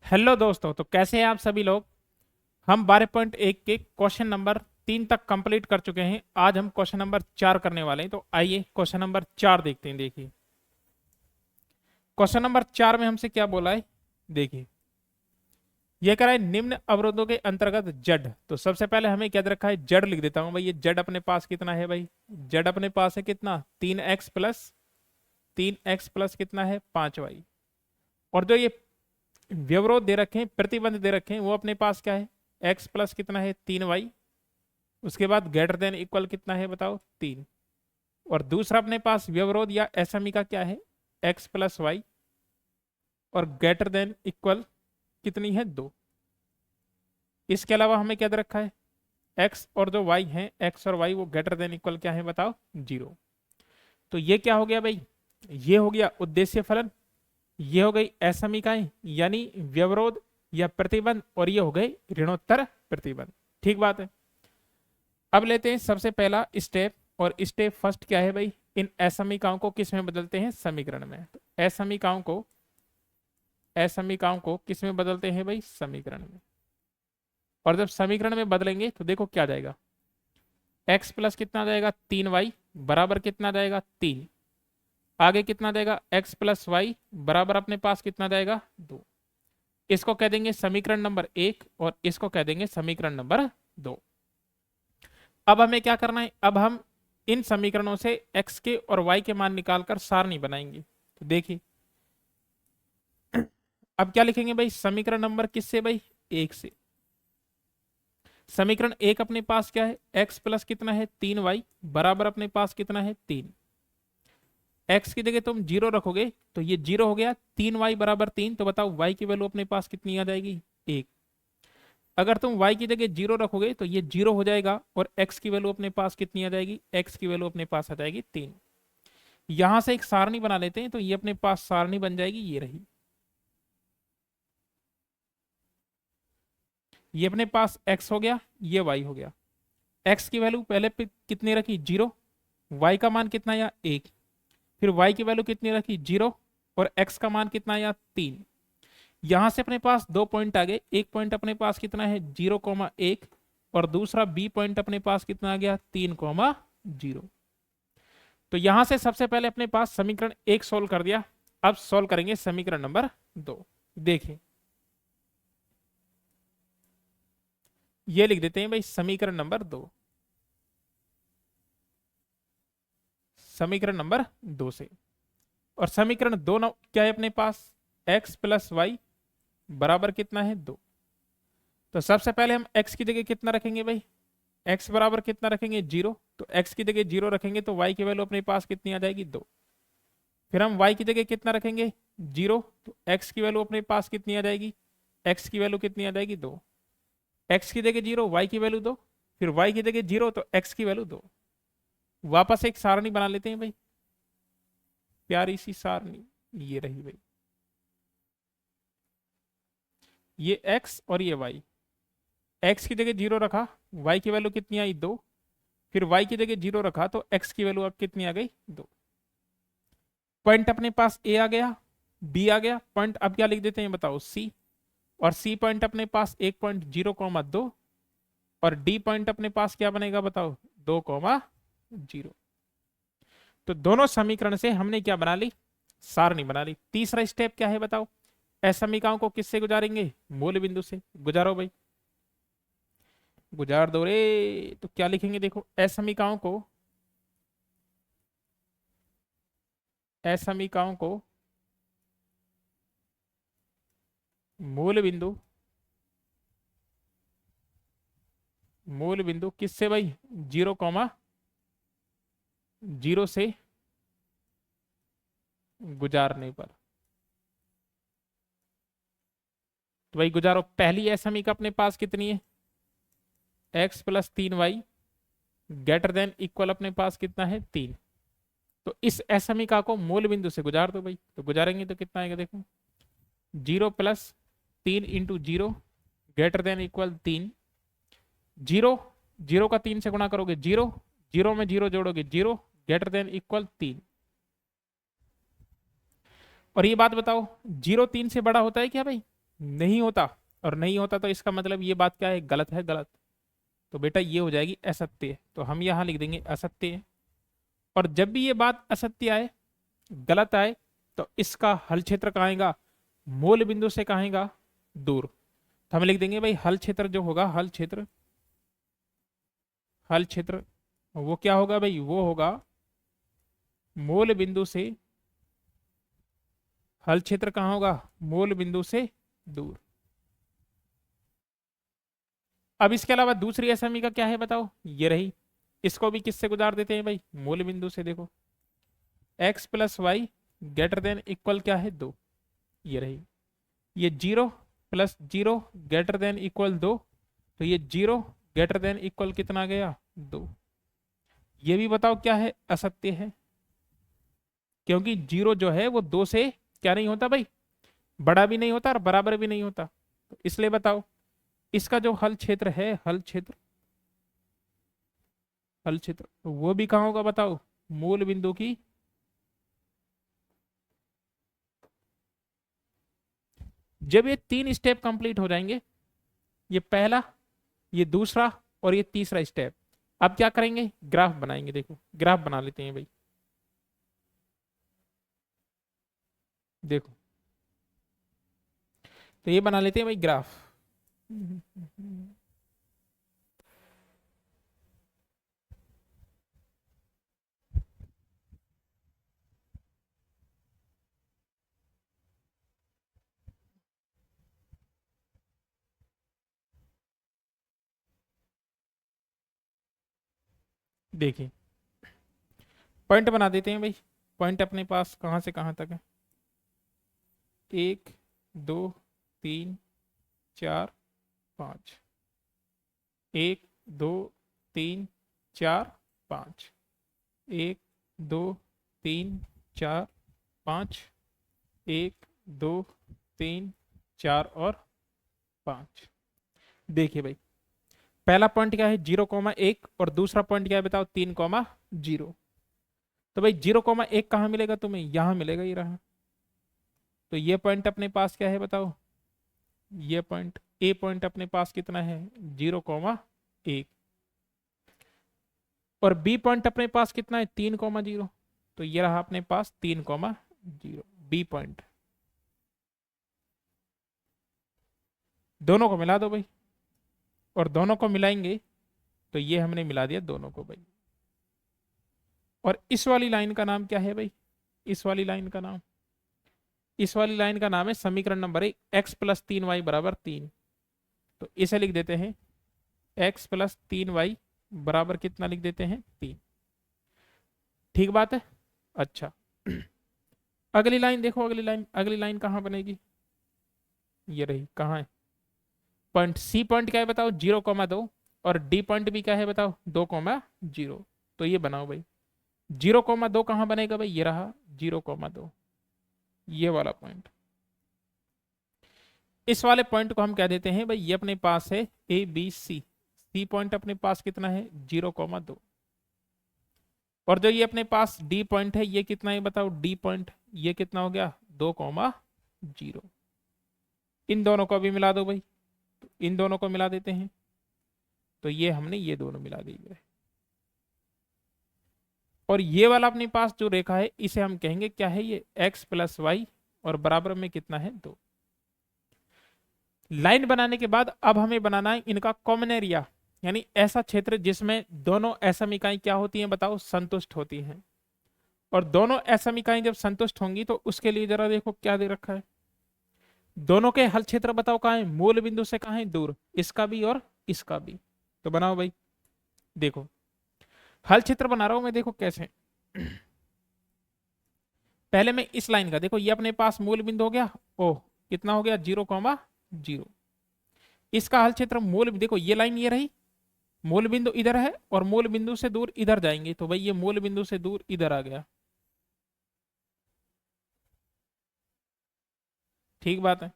Hello दोस्तों, तो कैसे हैं आप सभी लोग। हम 12.1 के क्वेश्चन नंबर 3 तक कंप्लीट कर चुके हैं। आज हम क्वेश्चन नंबर 4 करने वाले हैं। तो आइए क्वेश्चन नंबर 4 देखते हैं। देखिए क्वेश्चन नंबर 4 में हमसे क्या बोला है। देखिए ये कह रहा है निम्न अवरोधों के अंतर्गत जड। तो सबसे पहले हमें क्या दे रखा है, जड लिख देता हूं भाई। ये जड अपने पास कितना है भाई, जड अपने पास है कितना, 3x प्लस कितना है 5y। और जो ये व्यवरोध दे रखे हैं, प्रतिबंध दे रखे हैं, वो अपने पास क्या है, x प्लस कितना है 3y। उसके बाद ग्रेटर देन इक्वल कितना है बताओ 3। और दूसरा अपने पास व्यवरोध या एसएमई का क्या है, x प्लस वाई और ग्रेटर देन इक्वल कितनी है 2। इसके अलावा हमें क्या दे रखा है, x और जो y है, x और y वो ग्रेटर देन इक्वल क्या है बताओ 0। तो ये क्या हो गया भाई, ये हो गया उद्देश्य फलन, ये हो गई असमीकाएं यानी व्यवरोध या प्रतिबंध, और ये हो गई ऋणोत्तर प्रतिबंध। ठीक बात है। अब लेते हैं सबसे पहला स्टेप, और स्टेप फर्स्ट क्या है भाई, इन असमीकाओं को किस में बदलते हैं, समीकरण में। तो असमीकाओं को किस में बदलते हैं भाई, समीकरण में। और जब समीकरण में बदलेंगे तो देखो क्या जाएगा, x प्लस कितना जाएगा 3y बराबर कितना जाएगा 3। आगे कितना जाएगा, x प्लस वाई बराबर अपने पास कितना जाएगा 2। इसको कह देंगे समीकरण नंबर 1 और इसको कह देंगे समीकरण नंबर 2। अब हमें क्या करना है, अब हम इन समीकरणों से x के और y के मान निकालकर सारणी बनाएंगे। तो देखिए अब क्या लिखेंगे भाई, समीकरण नंबर किससे भाई, 1 से। समीकरण 1 अपने पास क्या है, x प्लस कितना है 3y बराबर अपने पास कितना है 3। x की जगह तुम 0 रखोगे तो ये 0 हो गया, 3y बराबर 3। तो बताओ y की वैल्यू अपने पास कितनी आ जाएगी, 1। अगर तुम y की जगह 0 रखोगे तो ये 0 हो जाएगा, और x की वैल्यू अपने पास कितनी आ जाएगी, x की वैल्यू अपने पास आ जाएगी 3। यहां से एक सारणी बना लेते हैं, तो ये अपने पास सारणी बन जाएगी, ये रही। ये अपने पास x हो गया, ये y हो गया। x की वैल्यू पहले पे कितनी रखी 0, y का मान कितना आया 1। फिर y की वैल्यू कितनी रखी 0, और x का मान कितना आया 3। यहां से अपने पास 2 पॉइंट आ गए। एक पॉइंट अपने पास कितना है 0,1, और दूसरा b पॉइंट अपने पास कितना आ गया 3,0। तो यहां से सबसे पहले अपने पास समीकरण 1 सोल्व कर दिया। अब सोल्व करेंगे समीकरण नंबर 2। देखिए ये लिख देते हैं भाई समीकरण नंबर 2, समीकरण नंबर 2 से। और समीकरण 2 क्या है अपने पास, x प्लस वाई बराबर कितना है 2। तो सबसे पहले हम x की जगह कितना रखेंगे भाई, x बराबर कितना रखेंगे 0। तो x की जगह 0 रखेंगे तो y की वैल्यू अपने पास कितनी आ जाएगी 2। फिर हम y की जगह कितना रखेंगे 0, तो x की वैल्यू अपने पास कितनी आ जाएगी, x की वैल्यू कितनी आ जाएगी 2। x की जगह 0, y की वैल्यू 2। फिर y की जगह 0 तो x की वैल्यू 2। वापस एक सारणी बना लेते हैं भाई, प्यारी सी सारणी, ये रही भाई। ये x और ये y, x की जगह 0 रखा, y की वैल्यू कितनी आई 2। फिर y की जगह 0 रखा तो x की वैल्यू अब कितनी आ गई 2। पॉइंट अपने पास a आ गया, b आ गया। पॉइंट अब क्या लिख देते हैं बताओ c। और c पॉइंट अपने पास 1.0,2, और d पॉइंट अपने पास क्या बनेगा बताओ 2,0। तो दोनों समीकरण से हमने क्या बना ली, सारणी बना ली। तीसरा स्टेप क्या है बताओ, असमीकाओं को किससे गुजारेंगे, मूल बिंदु से। गुजारो भाई, गुजार दो रे। तो क्या लिखेंगे देखो, असमीकाओं को मूल बिंदु किससे भाई, 0,0 से गुजारने पर। तो भाई गुजारो, पहली असमीका अपने पास कितनी है, x plus 3y greater than equal अपने पास कितना है 3। तो इस असमीका को मूल बिंदु से गुजार दो भाई। तो गुजारेंगे तो कितना आएगा देखो, 0 + 3 × 0 ग्रेटर देन इक्वल 3। 0 का 3 से गुणा करोगे 0, 0 में 0 जोड़ोगे 0 ग्रेटर देन इक्वल 3। और ये बात बताओ, 0 3 से बड़ा होता है क्या भाई, नहीं होता, और नहीं होता तो इसका मतलब ये बात क्या है, गलत है, गलत। तो बेटा ये हो जाएगी असत्य, तो हम यहां लिख देंगे असत्य। और जब भी ये बात असत्य आए, गलत आए, तो इसका हल क्षेत्र कहाँ आएगा, मूल बिंदु से कहाँ आएगा, दूर। तो हम लिख देंगे भाई हल क्षेत्र जो होगा, हल क्षेत्र, हल क्षेत्र वो क्या होगा भाई, वो होगा मूल बिंदु से, हल क्षेत्र कहाँ होगा, मूल बिंदु से दूर। अब इसके अलावा दूसरी असमी का क्या है बताओ, ये रही। इसको भी किससे गुजार देते हैं भाई, मूल बिंदु से। देखो x plus y greater than equal क्या है, 2, ये रही। ये 0 प्लस 0 ग्रेटर देन इक्वल 2, तो ये 0 ग्रेटर देन इक्वल कितना आ गया, 2। ये भी बताओ क्या है, असत्य है, क्योंकि 0 जो है वो 2 से क्या नहीं होता भाई, बड़ा भी नहीं होता और बराबर भी नहीं होता। तो इसलिए बताओ इसका जो हल क्षेत्र है, हल क्षेत्र, हल क्षेत्र वो भी कहाँ होगा बताओ, मूल बिंदु की, जब ये 3 स्टेप कंप्लीट हो जाएंगे, ये पहला, ये दूसरा और ये तीसरा स्टेप, अब क्या करेंगे, ग्राफ बनाएंगे। देखो ग्राफ बना लेते हैं भाई। देखो तो ये बना लेते हैं भाई ग्राफ। देखिए पॉइंट बना देते हैं भाई। पॉइंट अपने पास कहाँ से कहाँ तक है, 1 2 3 4 5, 1 2 3 4 5, 1 2 3 4 5, 1 2 3 4 और 5। देखिए भाई पहला पॉइंट क्या है, 0,1, और दूसरा पॉइंट क्या है बताओ, 3,0। तो भाई 0,1 कहाँ मिलेगा तुम्हें, यहां मिलेगा, ये रहा। तो ये पॉइंट अपने पास क्या है बताओ, ये पॉइंट ए पॉइंट अपने पास कितना है, 0,1, और बी पॉइंट अपने पास कितना है, 3,0। तो ये रहा अपने पास 3,0 बी पॉइंट। दोनों को मिला दो भाई, और दोनों को मिलाएंगे तो ये हमने मिला दिया दोनों को भाई। और इस वाली लाइन का नाम क्या है भाई, इस वाली लाइन का नाम, इस वाली लाइन का नाम है समीकरण नंबर 1, एक्स प्लस 3 वाई बराबर 3। तो इसे लिख देते हैं एक्स प्लस 3 वाई बराबर कितना, लिख देते हैं 3। ठीक बात है। अच्छा अगली लाइन देखो, अगली लाइन, अगली लाइन कहाँ बनेगी, ये रही, कहाँ है, पॉइंट सी पॉइंट क्या है बताओ, 0,2, और डी पॉइंट भी क्या है बताओ, 2,0। तो ये बनाओ भाई, 0,2 कहाँ बनेगा भाई, ये रहा 0,2, ये वाला पॉइंट। इस वाले पॉइंट को हम कह देते हैं भाई, ये अपने पास है A B C. C point अपने पास कितना है, 0,2, और जो ये अपने पास डी पॉइंट है, ये कितना है बताओ, डी पॉइंट ये कितना हो गया, 2,0। इन दोनों को भी मिला दो भाई, तो इन दोनों को मिला देते हैं, तो ये हमने ये दोनों मिला दिए। और ये वाला अपने पास जो रेखा है, इसे हम कहेंगे क्या है, ये एक्स प्लस वाई, और बराबर में कितना है, 2। लाइन बनाने के बाद अब हमें बनाना है इनका कॉमन एरिया, यानी ऐसा क्षेत्र जिसमें दोनों असम इकाई क्या होती हैं बताओ, संतुष्ट होती हैं। और दोनों असम इकाई जब संतुष्ट होंगी तो उसके लिए जरा देखो क्या दे रखा है, दोनों के हल क्षेत्र बताओ कहाँ है, मूल बिंदु से कहाँ है, दूर, इसका भी और इसका भी। तो बनाओ भाई। देखो हल क्षेत्र बना रहा हूं मैं, देखो कैसे। पहले मैं इस लाइन का, देखो ये अपने पास मूल बिंदु हो गया, ओह कितना हो गया, 0,0। इसका हल क्षेत्र मूल, देखो ये लाइन ये रही, मूल बिंदु इधर है और मूल बिंदु से दूर इधर जाएंगे, तो भाई ये मूल बिंदु से दूर इधर आ गया। ठीक बात है।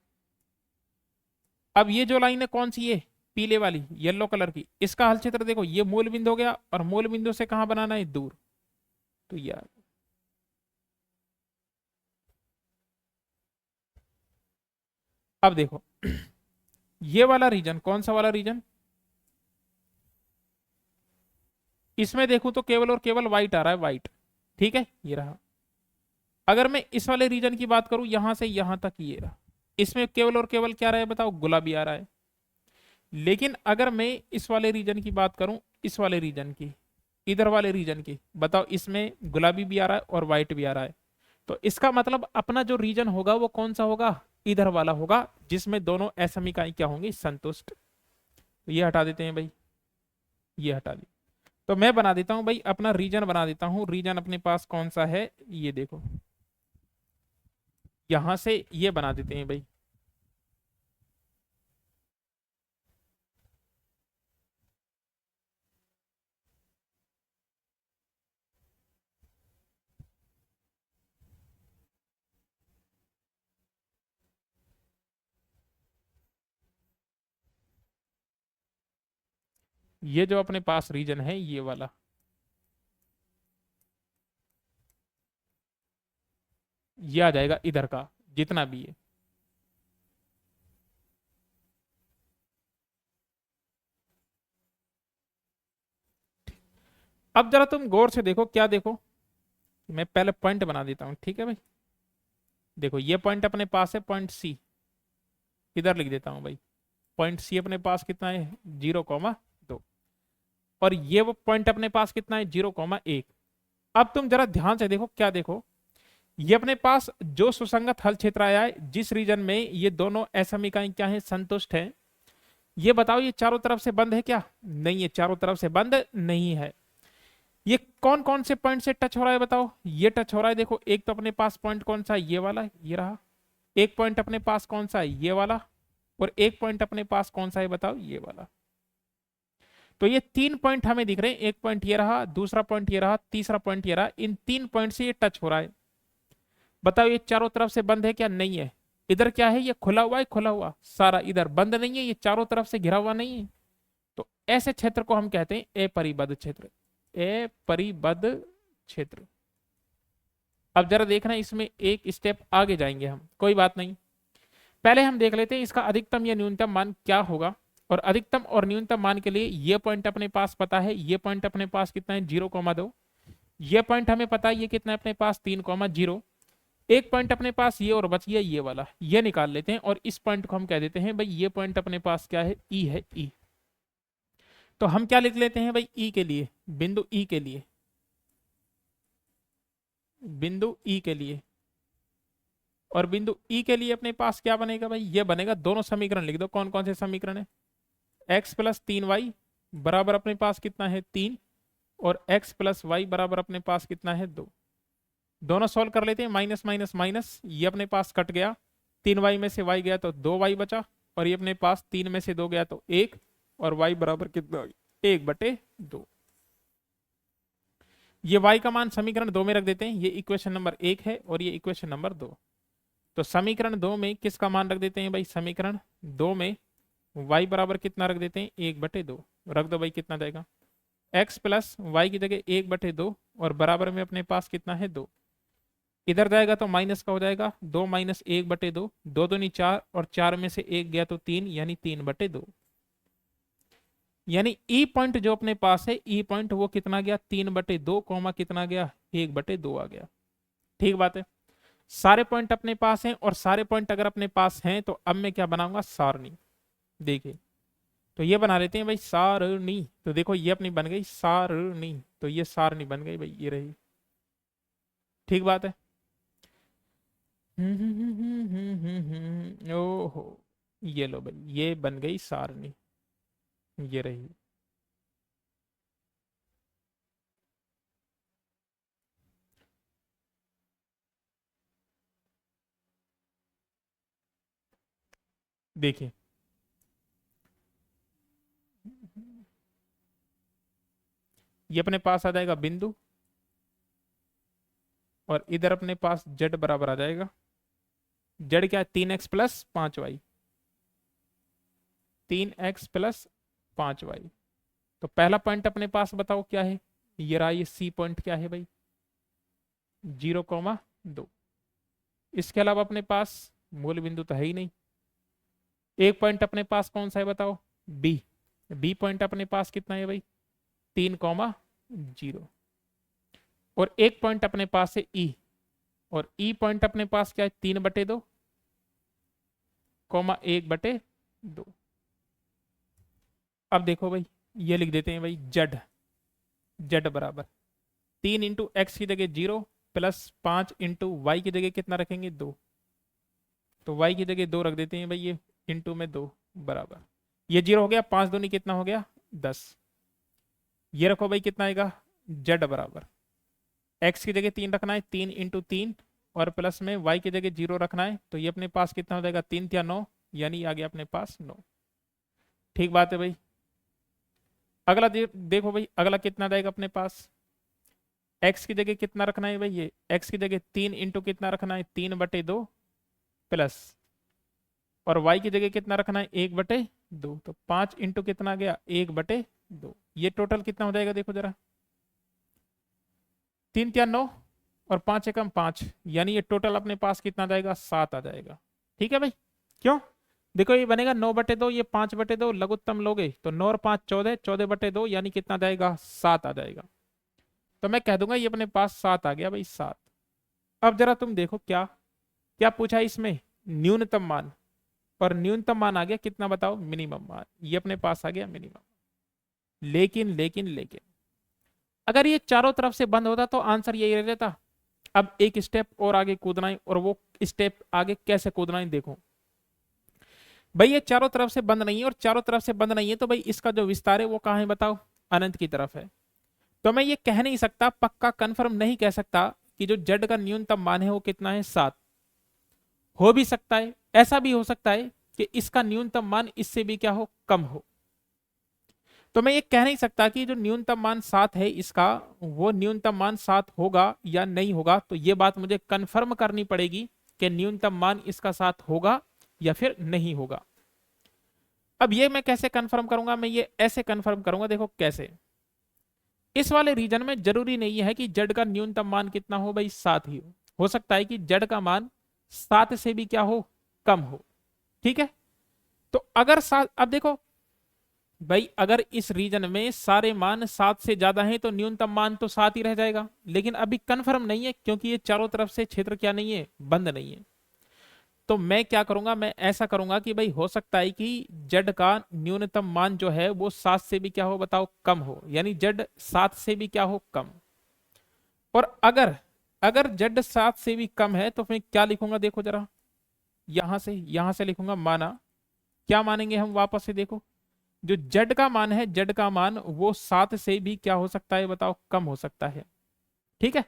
अब ये जो लाइन है कौन सी है, पीले वाली, येलो कलर की, इसका हल क्षेत्र देखो, ये मूल बिंदु हो गया, और मूल बिंदु से कहां बनाना है, दूर। तो यार अब देखो ये वाला रीजन कौन सा वाला रीजन, इसमें देखो तो केवल और केवल व्हाइट आ रहा है, व्हाइट। ठीक है, ये रहा। अगर मैं इस वाले रीजन की बात करूं यहां से यहां तक, ये रहा, इसमें केवल और केवल क्या रहा है बताओ, गुलाबी आ रहा है। लेकिन अगर मैं इस वाले रीजन की बात करूं, इस वाले रीजन की, इधर वाले रीजन की, बताओ इसमें गुलाबी भी आ रहा है और व्हाइट भी आ रहा है। तो इसका मतलब अपना जो रीजन होगा वो कौन सा होगा, इधर वाला होगा, जिसमें दोनों असमीकाएं क्या होंगी, संतुष्ट। तो ये हटा देते हैं भाई, ये हटा दिया। तो मैं बना देता हूं भाई अपना रीजन, बना देता हूं रीजन अपने पास कौन सा है, ये देखो यहां से ये बना देते हैं भाई। ये जो अपने पास रीजन है ये वाला, ये आ जाएगा इधर का जितना भी है। अब जरा तुम गौर से देखो, क्या देखो, मैं पहले पॉइंट बना देता हूं, ठीक है भाई। देखो ये पॉइंट अपने पास है, पॉइंट सी, इधर लिख देता हूं भाई। पॉइंट सी अपने पास कितना है, 0,2। और ये वो पॉइंट अपने पास कितना है, 0,1। अब तुम जरा ध्यान से देखो, क्या देखो, ये अपने पास जो सुसंगत हल क्षेत्र आया है, जिस रीजन में ये दोनों असमीकाएं क्या है, संतुष्ट है, ये बताओ ये चारों तरफ से बंद है क्या, नहीं, ये चारों तरफ से बंद नहीं है। ये कौन कौन से पॉइंट से टच हो रहा है बताओ, ये टच हो रहा है, देखो एक तो अपने पास पॉइंट कौन सा है, ये वाला, ये रहा। एक पॉइंट अपने पास कौन सा है, ये वाला। और एक पॉइंट अपने पास कौन सा है बताओ, ये वाला। तो ये तीन पॉइंट हमें दिख रहे हैं, एक पॉइंट ये रहा, दूसरा पॉइंट ये रहा, तीसरा पॉइंट ये रहा, इन तीन पॉइंट से ये टच हो रहा है। बताओ ये चारों तरफ से बंद है क्या, नहीं है। इधर क्या है, ये खुला हुआ है, खुला हुआ सारा, इधर बंद नहीं है, ये चारों तरफ से घिरा हुआ नहीं है। तो ऐसे क्षेत्र को हम कहते हैं अपरिबद्ध क्षेत्र, अपरिबद्ध क्षेत्र। अब जरा देखना, इसमें एक स्टेप आगे जाएंगे हम, कोई बात नहीं। पहले हम देख लेते हैं इसका अधिकतम या न्यूनतम मान क्या होगा। और अधिकतम और न्यूनतम मान के लिए ये पॉइंट अपने पास पता है, ये पॉइंट अपने पास कितना है, 0,2। ये पॉइंट हमें पता है ये कितना है अपने पास, 3,0। एक पॉइंट अपने पास ये और बच गया ये वाला, ये निकाल लेते हैं। और इस पॉइंट को हम कह देते हैं भाई, ये पॉइंट अपने पास क्या है, ई है, ई। तो हम क्या लिख लेते हैं भाई, ई के लिए, बिंदु ई के लिए, बिंदु ई के लिए। और बिंदु ई के लिए अपने पास क्या बनेगा भाई, ये बनेगा, दोनों समीकरण लिख दो, कौन कौन से समीकरण है, x+3y बराबर अपने पास कितना है, 3। और x+y बराबर अपने पास कितना है, 2। दोनों सॉल्व कर लेते हैं, माइनस माइनस माइनस, ये अपने पास कट गया, 3y में से y गया तो 2y बचा। और ये अपने पास 3 में से 2 गया तो 1। और y बराबर कितना, 1/2। ये y का मान समीकरण 2 में रख देते हैं, ये इक्वेशन नंबर 1 है और ये इक्वेशन नंबर 2। तो समीकरण 2 में किसका मान रख देते हैं भाई, समीकरण 2 में y बराबर कितना रख देते हैं, 1/2 रख दो भाई, कितना जाएगा, x प्लस वाई की जगह 1/2 और बराबर में अपने पास कितना है, 2। इधर जाएगा तो माइनस का हो जाएगा, 2 माइनस 1/2, 2 दूनी 4 और 4 में से 1 गया तो 3, यानी 3/2। यानी ई पॉइंट जो अपने पास है, ई पॉइंट वो कितना गया, 3/2 कॉमा कितना गया, 1/2 आ गया। ठीक बात है, सारे पॉइंट अपने पास हैं। और सारे पॉइंट अगर अपने पास हैं तो अब मैं क्या बनाऊंगा, सारणी। देखिए, तो ये बना लेते हैं भाई सारणी। तो देखो ये अपनी बन गई सारणी, तो ये सारणी बन गई भाई, ये रही। ठीक बात है। ओहो, ये लो भाई, ये बन गई सारणी, ये रही। देखिए, ये अपने पास आ जाएगा बिंदु, और इधर अपने पास z बराबर आ जाएगा, z क्या है, 3x+5y, 3x+5y। तो पहला पॉइंट अपने पास बताओ क्या है, ये रहा, ये सी पॉइंट क्या है भाई, 0,2। इसके अलावा अपने पास मूल बिंदु तो है ही नहीं, एक पॉइंट अपने पास कौन सा है बताओ, बी। बी पॉइंट अपने पास कितना है भाई, 3,0, और एक पॉइंट अपने पास है ई, और ई पॉइंट अपने पास क्या है, 3/2, 1/2। अब देखो भाई, ये लिख देते हैं भाई जेड। जेड बराबर 3 × x की जगह 0 प्लस 5 × y की जगह कितना रखेंगे, 2। तो y की जगह 2 रख देते हैं भाई, ये इंटू में 2 बराबर, ये 0 हो गया, 5 दूनी कितना हो गया, 10। ये रखो भाई कितना आएगा, z बराबर x की जगह 3 रखना है, 3 × 3, और प्लस में y की जगह 0 रखना है, तो ये अपने पास कितना हो जाएगा, 3 × 9, यानी आ गया अपने पास 9। ठीक बात है भाई। अगला देखो भाई, अगला कितना जाएगा अपने पास, x की जगह कितना रखना है भाई, ये x की जगह 3 इंटू कितना रखना है, 3/2 प्लस, और y की जगह कितना रखना है, 1/2, तो 5 इंटू कितना आ गया, 1/2। ये टोटल कितना हो जाएगा देखो जरा, 3 × 9 और 5 एकम 5, यानी ये टोटल अपने पास कितना जाएगा, 7 आ जाएगा। ठीक है भाई, क्यों, देखो ये बनेगा 9/2, ये 5/2, लघुत्तम लोगे तो 9 और 5 14, 14/2, यानी कितना जाएगा, 7 आ जाएगा। तो मैं कह दूंगा ये अपने पास 7 आ गया भाई, 7। अब जरा तुम देखो क्या क्या पूछा है इसमें, न्यूनतम मान, और न्यूनतम मान आ गया कितना बताओ, मिनिमम मान, ये अपने पास आ गया मिनिमम। लेकिन लेकिन लेकिन अगर ये चारों तरफ से बंद होता तो आंसर यही रह जाता। अब एक स्टेप और आगे कूदना है, और वो स्टेप आगे कैसे कूदना है देखो भाई, ये चारों तरफ से बंद नहीं है, और चारों तरफ से बंद नहीं है तो भाई इसका जो विस्तार है वो कहाँ है बताओ, अनंत की तरफ है। तो मैं ये कह नहीं सकता, पक्का कंफर्म नहीं कह सकता कि जो जेड का न्यूनतम मान है वो कितना है, 7। हो भी सकता है, ऐसा भी हो सकता है कि इसका न्यूनतम मान इससे भी क्या हो, कम हो। तो मैं ये कह नहीं सकता कि जो न्यूनतम मान 7 है इसका, वो न्यूनतम मान 7 होगा या नहीं होगा। तो ये बात मुझे कंफर्म करनी पड़ेगी कि न्यूनतम मान इसका 7 होगा या फिर नहीं होगा। अब ये मैं कैसे कंफर्म करूंगा, मैं ये ऐसे कंफर्म करूंगा, देखो कैसे। इस वाले रीजन में जरूरी नहीं है कि जेड का न्यूनतम मान कितना हो भाई, 7 ही हो सकता है कि जेड का मान 7 से भी क्या हो, कम हो। ठीक है, तो अगर 7, अब देखो भाई, अगर इस रीजन में सारे मान 7 से ज्यादा हैं तो न्यूनतम मान तो 7 ही रह जाएगा, लेकिन अभी कंफर्म नहीं है क्योंकि ये चारों तरफ से क्षेत्र क्या नहीं है, बंद नहीं है। तो मैं क्या करूंगा, मैं ऐसा करूंगा कि भाई हो सकता है कि जेड का न्यूनतम मान जो है वो 7 से भी क्या हो बताओ, कम हो, यानी जेड 7 से भी क्या हो, कम। और अगर अगर जेड 7 से भी कम है तो फिर क्या लिखूंगा देखो जरा, यहां से लिखूंगा माना। क्या मानेंगे हम वापस से देखो, जो जेड का मान है, जेड का मान वो 7 से भी क्या हो सकता है बताओ, कम हो सकता है। ठीक है,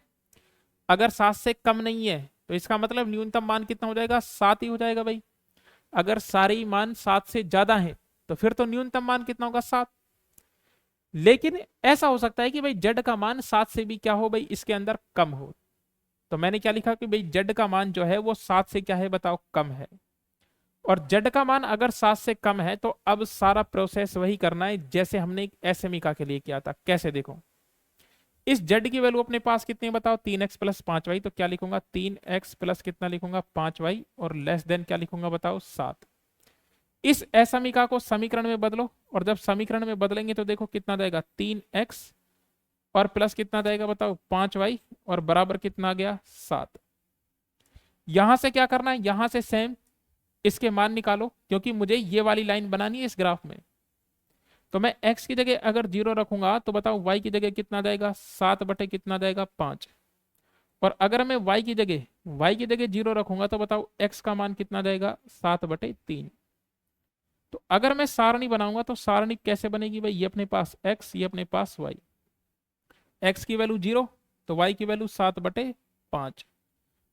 अगर 7 से कम नहीं है तो इसका मतलब न्यूनतम मान कितना हो जाएगा, 7 ही हो जाएगा भाई। अगर सारे ही मान 7 से ज्यादा है तो फिर तो न्यूनतम मान कितना होगा, 7। लेकिन ऐसा हो सकता है कि भाई जेड का मान 7 से भी क्या हो भाई, इसके अंदर कम हो। तो मैंने क्या लिखा कि भाई जेड का मान जो है वो 7 से क्या है बताओ, कम है। और जेड का मान अगर 7 से कम है तो अब सारा प्रोसेस वही करना है जैसे हमने एक एसएमइका के लिए किया था। कैसे देखो, इस जेड की वैल्यू अपने पास कितनी है बताओ, 3x + 5y। तो क्या लिखूंगा, 3x प्लस कितना लिखूंगा, 5y, और लेस देन क्या लिखूंगा बताओ, 7। इस असमीका को समीकरण में बदलो, और जब समीकरण में बदलेंगे तो देखो कितना जाएगा, 3x और प्लस कितना जाएगा बताओ, 5y, और बराबर कितना आ गया, 7। यहां से क्या करना है, यहां से सेम इसके मान निकालो, क्योंकि मुझे ये वाली लाइन बनानी है इस ग्राफ में। तो मैं x की जगह अगर 0 रखूंगा तो बताओ y की जगह कितना जाएगा, 7 बटे कितना जाएगा, 5। और अगर मैं y की जगह 0 रखूंगा तो बताओ x का मान कितना जाएगा, 7/3। तो अगर मैं सारणी बनाऊंगा तो सारणी कैसे बनेगी भाई, ये अपने पास x, ये अपने पास y। x की वैल्यू 0 तो y की वैल्यू 7/5।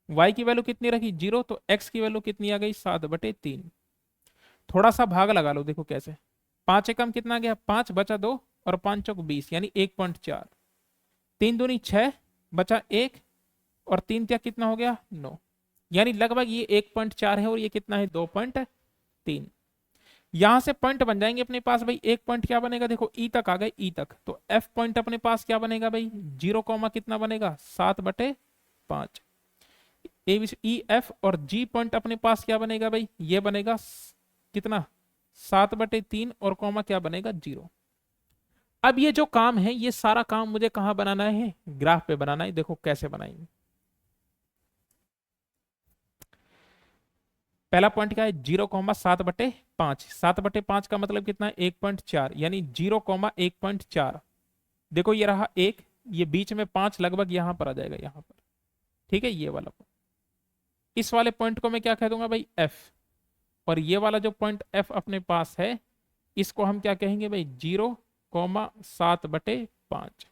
y की वैल्यू कितनी रखी, 0, तो x की वैल्यू कितनी आ गई, 7/3। थोड़ा सा भाग लगा लो, देखो कैसे। 5 एकम कितना गया, 5 बचा 2, और 5 चौक 20, यानी 1.4। 3 दूनी 6 बचा 1, और 3 त्या कितना हो गया, 9। यानी लगभग ये 1.4 है, और ये कितना है, 2.3। यहां से पॉइंट बन जाएंगे अपने पास भाई। एक पॉइंट क्या बनेगा, देखो ई तक आ गए, ई तक, तो एफ पॉइंट अपने पास क्या बनेगा भाई, 0, कितना बनेगा, 7/5। ए ई एफ और जी पॉइंट अपने पास क्या बनेगा भाई, ये बनेगा कितना, 7/3 और कॉमा क्या बनेगा 0। अब ये जो काम है ये सारा काम मुझे कहां बनाना है, ग्राफ पे बनाना है। देखो कैसे बनाएंगे। पहला पॉइंट क्या है 0,7/5। 7/5 का मतलब कितना है 1.4, यानी 0,1.4। देखो ये रहा एक, ये बीच में 5 लगभग यहां पर आ जाएगा यहां पर। ठीक है, ये वाला पॉइंट, इस वाले पॉइंट को मैं क्या कह दूंगा भाई एफ। और ये वाला जो पॉइंट एफ अपने पास है इसको हम क्या कहेंगे भाई 0,7/5।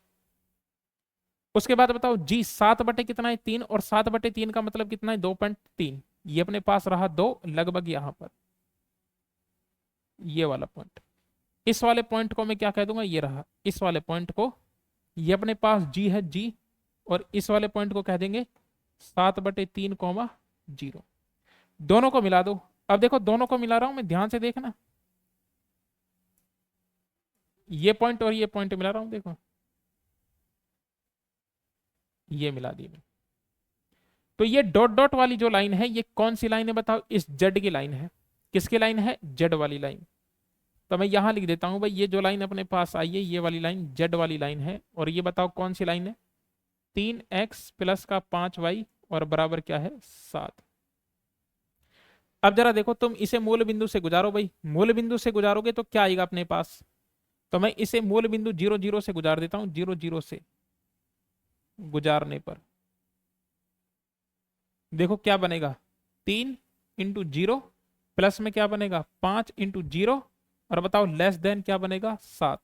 उसके बाद बताओ जी 7 बटे कितना है 3, और 7/3 का मतलब कितना है 2.3। ये अपने पास रहा 2 लगभग यहां पर, ये वाला पॉइंट। इस वाले पॉइंट को मैं क्या कह दूंगा, ये रहा इस वाले पॉइंट को, ये अपने पास जी है जी, और इस वाले पॉइंट को कह देंगे 7/3, 0। दोनों को मिला दो। अब देखो दोनों को मिला रहा हूं मैं, ध्यान से देखना, ये पॉइंट और ये पॉइंट मिला रहा हूं, देखो ये मिला दी मैं। तो ये डॉट डॉट वाली जो लाइन है ये कौन सी लाइन है बताओ, इस जेड की लाइन है। किसकी लाइन है, जेड वाली लाइन। तो मैं यहां लिख देता हूं भाई ये जो लाइन अपने पास आई है ये वाली लाइन जेड वाली लाइन है। और ये बताओ कौन सी लाइन है, 3x प्लस का 5y और बराबर क्या है 7। अब जरा देखो तुम इसे मूल बिंदु से गुजारो भाई, मूल बिंदु से गुजारोगे तो क्या आएगा अपने पास। तो मैं इसे मूल बिंदु 0,0 से गुजार देता हूं, 0,0 से गुजारने पर देखो क्या बनेगा 3 × 0 प्लस में क्या बनेगा 5 × 0, और बताओ लेस देन क्या बनेगा 7।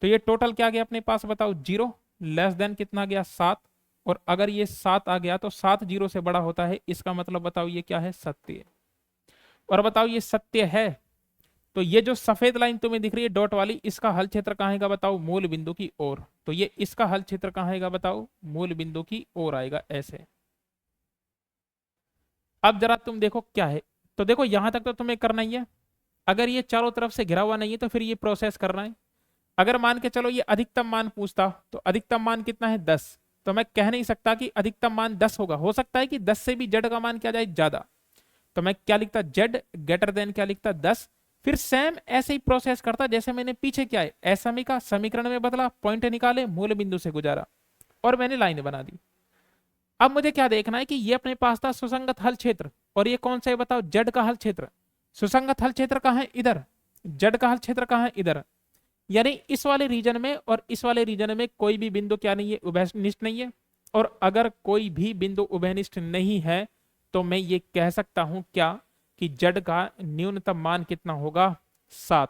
तो ये टोटल क्या गया अपने पास बताओ 0, लेस देन कितना गया 7, और अगर ये 7 आ गया तो 7 0 से बड़ा होता है, इसका मतलब बताओ ये क्या है सत्य। और बताओ ये सत्य है तो ये जो सफेद लाइन तुम्हें दिख रही है डॉट वाली, इसका हल क्षेत्र कहाँ आएगा बताओ, मूल बिंदु की ओर। तो ये इसका हल क्षेत्र कहाँ आएगा बताओ, मूल बिंदु की ओर आएगा ऐसे। अब जरा तुम देखो क्या है, तो देखो यहां तक तो तुम्हें करना ही है। अगर ये चारों तरफ से घिरा हुआ नहीं है तो फिर ये प्रोसेस करना है। अगर मान के चलो ये अधिकतम मान पूछता तो अधिकतम मान कितना है 10, तो मैं कह नहीं सकता कि अधिकतम मान 10 होगा, हो सकता है कि 10 से भी जेड का मान क्या जाए ज्यादा। तो मैं क्या लिखता जेड ग्रेटर देन क्या लिखता 10। फिर सेम ऐसे ही प्रोसेस करता जैसे मैंने पीछे क्या है एसमी का समीकरण में बदला, पॉइंट निकाले मूल बिंदु से गुजारा और मैंने लाइन बना दी। अब मुझे क्या देखना है कि ये अपने पास था सुसंगत हल क्षेत्र, और ये कौन सा है बताओ जेड का हल क्षेत्र। सुसंगत हल क्षेत्र कहाँ है इधर, जेड का हल क्षेत्र कहाँ है इधर। यानी इस वाले रीजन में और इस वाले रीजन में कोई भी बिंदु क्या नहीं है उभयनिष्ठ नहीं है। और अगर कोई भी बिंदु उभयनिष्ठ नहीं है तो मैं ये कह सकता हूं क्या कि जेड का न्यूनतम मान कितना होगा 7।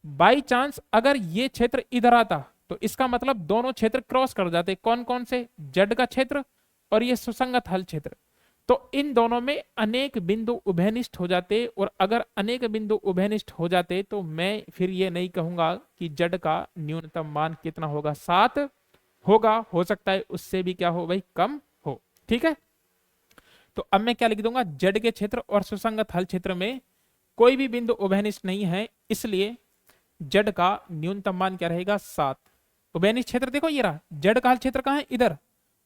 बाई चांस अगर ये क्षेत्र इधर आता तो इसका मतलब दोनों क्षेत्र क्रॉस कर जाते, कौन कौन से, जेड का क्षेत्र और ये सुसंगत हल क्षेत्र। तो इन दोनों में अनेक बिंदु उभयनिष्ठ हो जाते, और अगर अनेक बिंदु उभयनिष्ठ हो जाते तो मैं फिर ये नहीं कहूंगा कि जेड का न्यूनतम मान कितना होगा 7 होगा, हो सकता है उससे भी क्या हो भाई कम हो। ठीक है, तो अब मैं क्या लिख दूंगा जेड के क्षेत्र और सुसंगत हल क्षेत्र में कोई भी बिंदु उभयनिष्ठ नहीं है, इसलिए जेड का न्यूनतम मान क्या रहेगा 7। उभयनिष्ठ क्षेत्र देखो ये रहा, जेड का हल क्षेत्र कहाँ है इधर,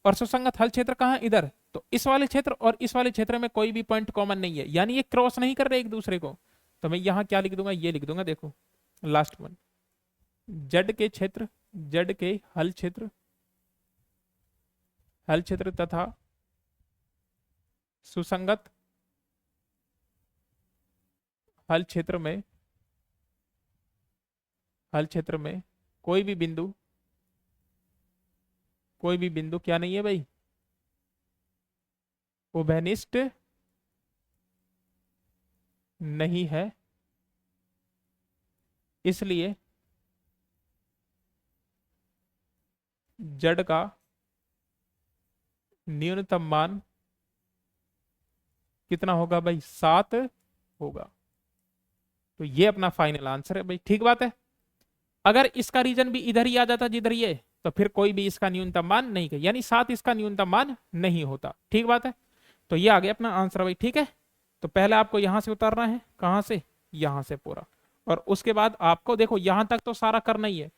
और सुसंगत हल क्षेत्र कहाँ है इधर। तो इस वाले क्षेत्र और इस वाले क्षेत्र में कोई भी पॉइंट कॉमन नहीं है, यानी ये क्रॉस नहीं कर रहे एक दूसरे को। तो मैं यहां क्या लिख दूंगा, ये लिख दूंगा देखो लास्ट वन, जेड के क्षेत्र, जेड के हल क्षेत्र, हल क्षेत्र तथा सुसंगत हल क्षेत्र में, हल क्षेत्र में कोई भी बिंदु, कोई भी बिंदु क्या नहीं है भाई उभयनिष्ठ नहीं है, इसलिए जेड का न्यूनतम मान कितना होगा भाई 7 होगा। तो ये अपना फाइनल आंसर है भाई, ठीक बात है। अगर इसका रीजन भी इधर ही आ जाता जिधर ये, तो फिर कोई भी इसका न्यूनतम मान नहीं, यानी 7 इसका न्यूनतम मान नहीं होता, ठीक बात है। तो ये आ गया अपना आंसर भाई, ठीक है। तो पहले आपको यहां से उतारना है, कहां से, यहां से पूरा, और उसके बाद आपको देखो यहां तक तो सारा करना ही है।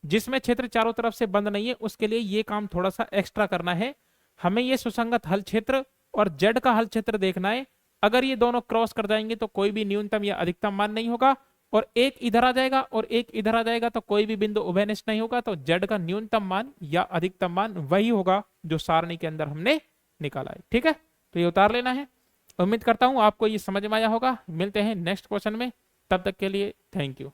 जिसमें क्षेत्र चारों तरफ से बंद नहीं है उसके लिए ये काम थोड़ा सा एक्स्ट्रा करना है। हमें ये सुसंगत हल क्षेत्र और जेड का हल क्षेत्र देखना है, अगर ये दोनों क्रॉस कर जाएंगे तो कोई भी न्यूनतम या अधिकतम मान नहीं होगा, और एक इधर आ जाएगा और एक इधर आ जाएगा तो कोई भी बिंदु उभयनिष्ठ नहीं होगा। तो जेड का न्यूनतम मान या अधिकतम मान वही होगा जो सारणी के अंदर हमने निकाला है। ठीक है, तो ये उतार लेना है। उम्मीद करता हूं आपको ये समझ में आया होगा। मिलते हैं नेक्स्ट क्वेश्चन में, तब तक के लिए थैंक यू।